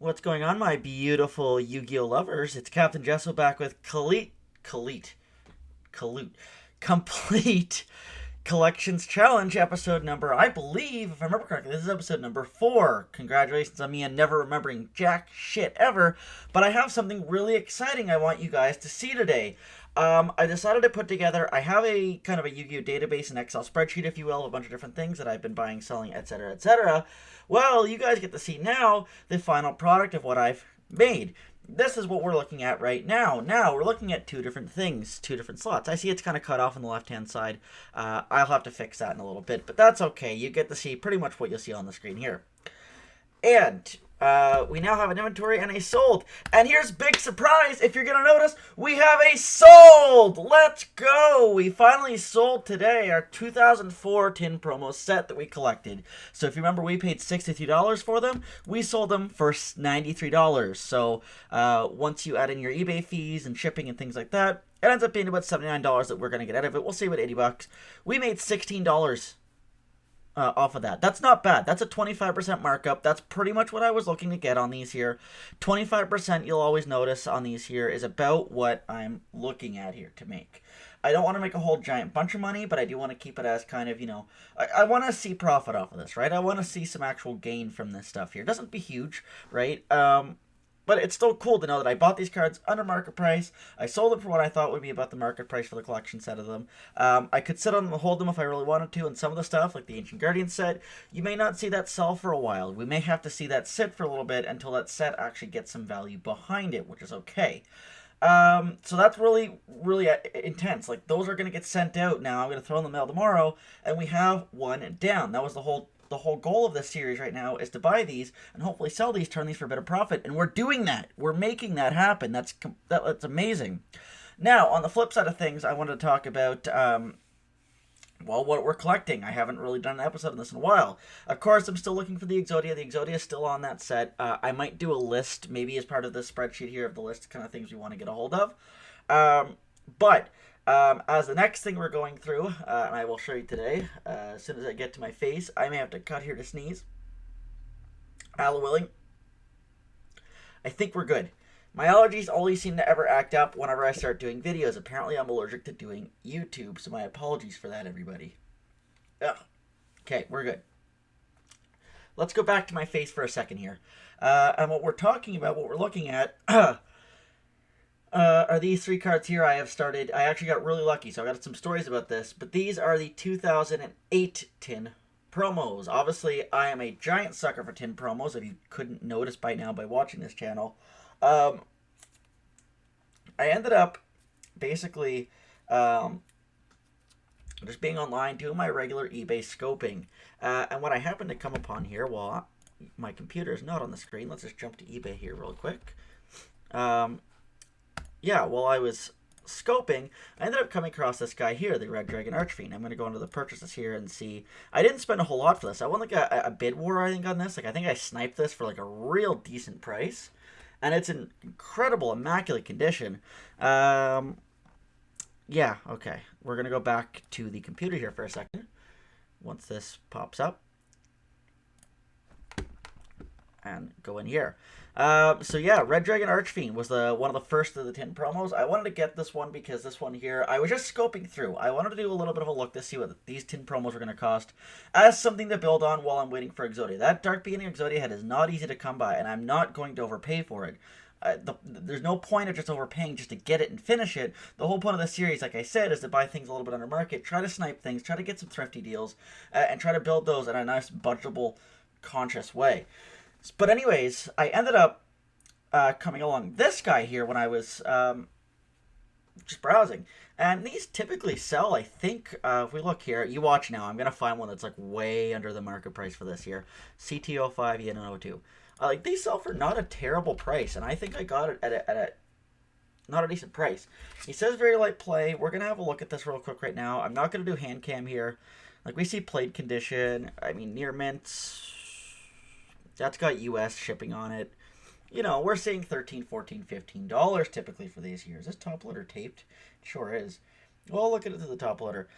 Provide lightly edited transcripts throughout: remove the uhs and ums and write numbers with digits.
What's going on, my beautiful YuGiOh lovers? It's Captain Jesso back with Colute, Complete Collections Challenge episode number, I believe, if I remember correctly, this is episode number 4. Congratulations on me and never remembering jack shit ever, but I have something really exciting I want you guys to see today. I decided to put together, I have a kind of a Yu-Gi-Oh database, an Excel spreadsheet, if you will, of a bunch of different things that I've been buying, selling, etc., etc. Well, you guys get to see now the final product of what I've made. This is what we're looking at right now. Now, we're looking at two different things, two different slots. I see it's kind of cut off on the left-hand side. I'll have to fix that in a little bit, but that's okay. You get to see pretty much what you'll see on the screen here. And we now have an inventory and a sold. And here's big surprise. If you're going to notice, we have a sold. Let's go. We finally sold today our 2004 tin promo set that we collected. So if you remember, we paid $63 for them. We sold them for $93. So once you add in your eBay fees and shipping and things like that, it ends up being about $79 that we're going to get out of it. We'll see about $80. We made $16 off of that. That's not bad. That's a 25% markup. That's pretty much what I was looking to get on these here. 25% you'll always notice on these here is about what I'm looking at here to make. I don't want to make a whole giant bunch of money, but I do want to keep it as kind of, I want to see profit off of this, right? I want to see some actual gain from this stuff here. It doesn't be huge, right? But it's still cool to know that I bought these cards under market price. I sold them for what I thought would be about the market price for the collection set of them. I could sit on them and hold them if I really wanted to. And some of the stuff, like the Ancient Guardian set, you may not see that sell for a while. We may have to see that sit for a little bit until that set actually gets some value behind it, which is okay. So that's really, really intense. Like, those are going to get sent out now. I'm going to throw in the mail tomorrow, and we have one down. That was the whole goal of this series right now, is to buy these and hopefully sell these, turn these for a bit of profit, and we're doing that. We're making that happen. That's amazing. Now, on the flip side of things, I wanted to talk about well, what we're collecting. I haven't really done an episode on this in a while. Of course, I'm still looking for the Exodia. The Exodia is still on that set. I might do a list, maybe as part of this spreadsheet here, of the list kind of things we want to get a hold of. But as the next thing we're going through, and I will show you today, as soon as I get to my face, I may have to cut here to sneeze. Allah willing, I think we're good. My allergies always seem to ever act up whenever I start doing videos. Apparently, I'm allergic to doing YouTube, so my apologies for that, everybody. Ugh. Okay, we're good. Let's go back to my face for a second here. And what we're talking about, what we're looking at, are these three cards here. I actually got really lucky, so I got some stories about this. But these are the 2008 tin promos. Obviously, I am a giant sucker for tin promos, if you couldn't notice by now by watching this channel. I ended up basically just being online, doing my regular eBay scoping. And what I happened to come upon here, well, my computer is not on the screen. Let's just jump to eBay here real quick. Yeah, while I was scoping, I ended up coming across this guy here, the Red Dragon Archfiend. I'm going to go into the purchases here and see. I didn't spend a whole lot for this. I won like a bid war, I think, on this. Like, I think I sniped this for like a real decent price. And it's in incredible, immaculate condition. Yeah, okay. We're going to go back to the computer here for a second. Once this pops up. And go in here. So yeah, Red Dragon Archfiend was one of the first of the tin promos. I wanted to get this one because this one here, I was just scoping through. I wanted to do a little bit of a look to see what these tin promos were going to cost as something to build on while I'm waiting for Exodia. That Dark Beginning Exodia head is not easy to come by, and I'm not going to overpay for it. There's no point of just overpaying just to get it and finish it. The whole point of the series, like I said, is to buy things a little bit under market, try to snipe things, try to get some thrifty deals, and try to build those in a nice, budgetable, conscious way. But anyways, I ended up coming along this guy here when I was just browsing. And these typically sell, I think, if we look here, you watch now, I'm going to find one that's like way under the market price for this here. CT05, EN02. Like, these sell for not a terrible price, and I think I got it at a not a decent price. He says very light play. We're going to have a look at this real quick right now. I'm not going to do hand cam here. Like, we see played condition. I mean, near mint. That's got US shipping on it. You know, we're seeing $13, $14, $15 typically for these here. Is this top loader taped? It sure is. Well, look at it to the top loader.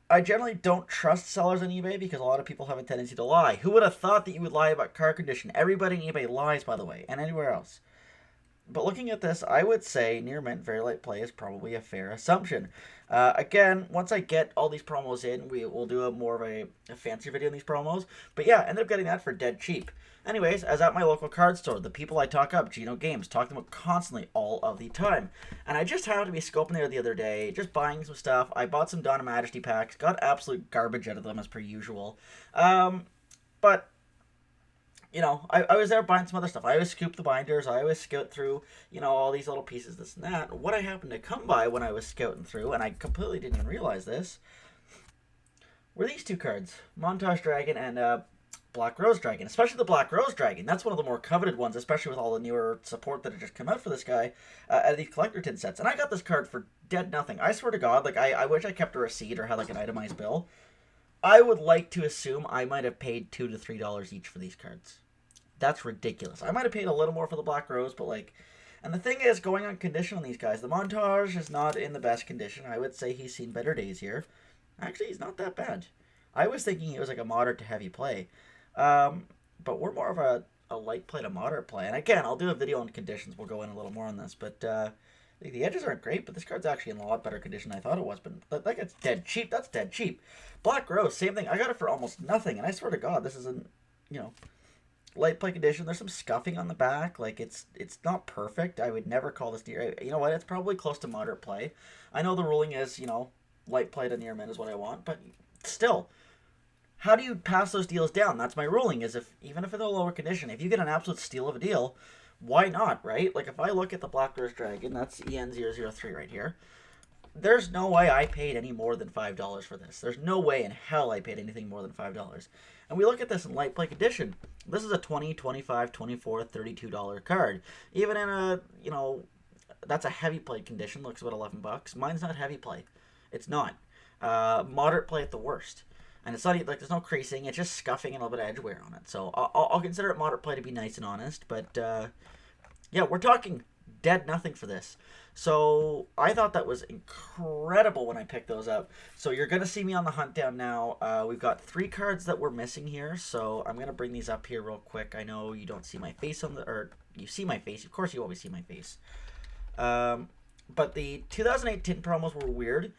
I generally don't trust sellers on eBay because a lot of people have a tendency to lie. Who would have thought that you would lie about car condition? Everybody on eBay lies, by the way, and anywhere else. But looking at this, I would say near mint, very light play is probably a fair assumption. Again, once I get all these promos in, we will do a more of a fancier video on these promos. But yeah, ended up getting that for dead cheap. Anyways, as at my local card store, the people I talk up, YuGiOh Games, talk to them constantly all of the time. And I just happened to be scoping there the other day, just buying some stuff. I bought some Dawn of Majesty packs, got absolute garbage out of them as per usual. But I was there buying some other stuff. I always scoop the binders. I always scout through, all these little pieces, this and that. What I happened to come by when I was scouting through, and I completely didn't even realize this, were these two cards. Montage Dragon and Black Rose Dragon. Especially the Black Rose Dragon. That's one of the more coveted ones, especially with all the newer support that had just come out for this guy out of these collector tin sets. And I got this card for dead nothing. I swear to God, like, I wish I kept a receipt or had, like, an itemized bill. I would like to assume I might have paid $2 to $3 each for these cards. That's ridiculous. I might have paid a little more for the Black Rose, but like... And the thing is, going on condition on these guys, the Montage is not in the best condition. I would say he's seen better days here. Actually, he's not that bad. I was thinking he was like a moderate to heavy play. But we're more of a light play to moderate play. And again, I'll do a video on conditions. We'll go in a little more on this. But the edges aren't great, but this card's actually in a lot better condition than I thought it was. But like, it's dead cheap. That's dead cheap. Black Rose, same thing. I got it for almost nothing. And I swear to God, this isn't, light play condition. There's some scuffing on the back. Like, it's not perfect. I would never call this near... You know what? It's probably close to moderate play. I know the ruling is, light play to near mint is what I want. But still, how do you pass those deals down? That's my ruling, is even if it's a lower condition, if you get an absolute steal of a deal, why not, right? Like, if I look at the Black Rose Dragon, that's EN003 right here. There's no way I paid any more than $5 for this. There's no way in hell I paid anything more than $5. And we look at this in light play condition. This is a $20, $25, $24, $32 card. Even in a, that's a heavy play condition. Looks about $11. Mine's not heavy play. It's not. Moderate play at the worst. And it's not like there's no creasing. It's just scuffing and a little bit of edge wear on it. So I'll consider it moderate play to be nice and honest. But yeah, we're talking dead nothing for this. So I thought that was incredible when I picked those up. So you're going to see me on the hunt down now. We've got 3 cards that we're missing here. So I'm going to bring these up here real quick. I know you don't see my face or you see my face. Of course you always see my face. But the 2008 tin promos were weird.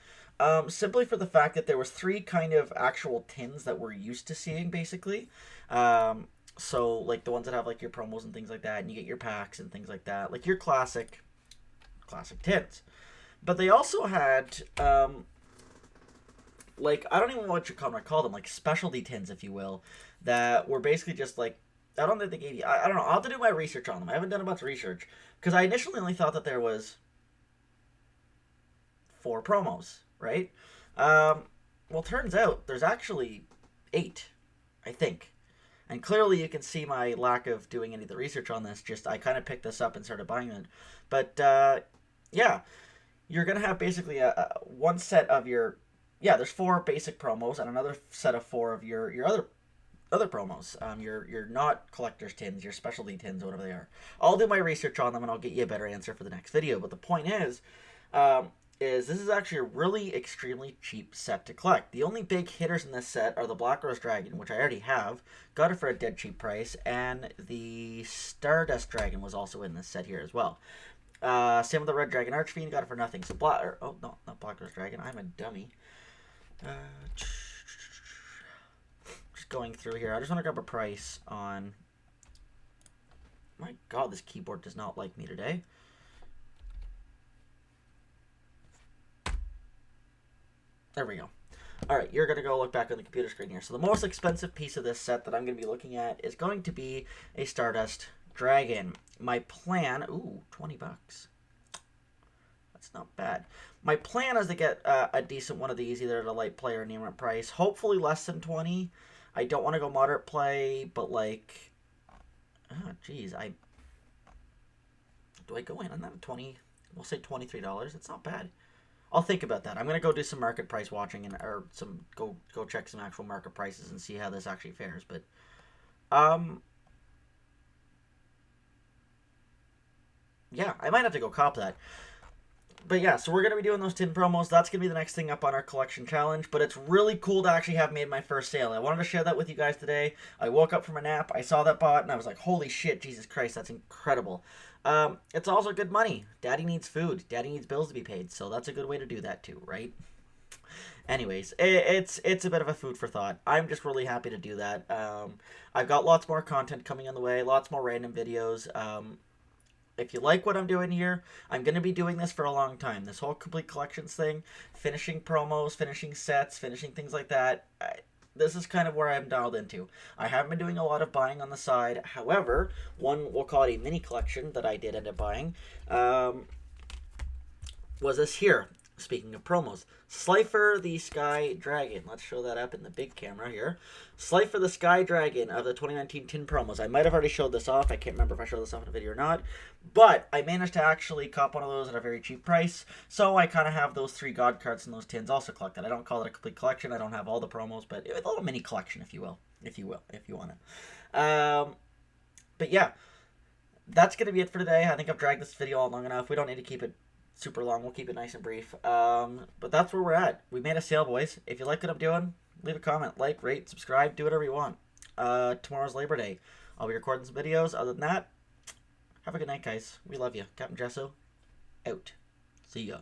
Simply for the fact that there was 3 kind of actual tins that we're used to seeing, basically. So like the ones that have like your promos and things like that, and you get your packs and things like that. Like your classic tins. But they also had like, I don't even know what you call them, like specialty tins, if you will, that were basically just like, I don't think they gave you, I don't know, I'll have to do my research on them. I haven't done a bunch of research because I initially only thought that there was 4 promos, right? Well, turns out there's actually 8, I think. And clearly you can see my lack of doing any of the research on this. Just, I kind of picked this up and started buying it. But yeah, you're going to have basically one set of your... Yeah, there's 4 basic promos and another set of 4 of your other promos. Your not collector's tins, your specialty tins, whatever they are. I'll do my research on them and I'll get you a better answer for the next video. But the point is this is actually a really extremely cheap set to collect. The only big hitters in this set are the Black Rose Dragon, which I already have. Got it for a dead cheap price. And the Stardust Dragon was also in this set here as well. Same with the Red Dragon Archfiend. Got it for nothing. So oh, no, not Black Rose Dragon. I'm a dummy. Just going through here. I just want to grab a price on... My God, this keyboard does not like me today. There we go. Alright, you're going to go look back on the computer screen here. So the most expensive piece of this set that I'm going to be looking at is going to be a Stardust Dragon. My plan... Ooh, $20. That's not bad. My plan is to get a decent one of these, either at a light play or near mint price. Hopefully less than 20. I don't want to go moderate play, but like... Oh, geez. Do I go in on that? 20... We'll say $23. It's not bad. I'll think about that. I'm gonna go do some market price watching or some go check some actual market prices and see how this actually fares. But yeah, I might have to go cop that. But yeah, so we're going to be doing those tin promos. That's going to be the next thing up on our collection challenge. But it's really cool to actually have made my first sale. I wanted to share that with you guys today. I woke up from a nap, I saw that bot, and I was like, holy shit, Jesus Christ, that's incredible. It's also good money. Daddy needs food. Daddy needs bills to be paid. So that's a good way to do that too, right? Anyways, it's a bit of a food for thought. I'm just really happy to do that. I've got lots more content coming on the way, lots more random videos. If you like what I'm doing here, I'm going to be doing this for a long time. This whole complete collections thing, finishing promos, finishing sets, finishing things like that. This is kind of where I'm dialed into. I haven't been doing a lot of buying on the side. However, one, we'll call it a mini collection that I did end up buying, was this here. Speaking of promos, Slifer the Sky Dragon. Let's show that up in the big camera here. Slifer the Sky Dragon of the 2019 tin promos. I might have already showed this off. I can't remember if I showed this off in a video or not. But I managed to actually cop one of those at a very cheap price. So I kind of have those 3 God cards and those tins also collected. I don't call it a complete collection. I don't have all the promos, but a little mini collection, if you will. If you want to. But yeah, that's going to be it for today. I think I've dragged this video on long enough. We don't need to keep it super long. We'll keep it nice and brief. But that's where we're at. We made a sale, boys. If you like what I'm doing, leave a comment, like, rate, subscribe, do whatever you want. Tomorrow's Labor Day. I'll be recording some videos. Other than that, have a good night, guys. We love you. Captain Jesso, out. See ya.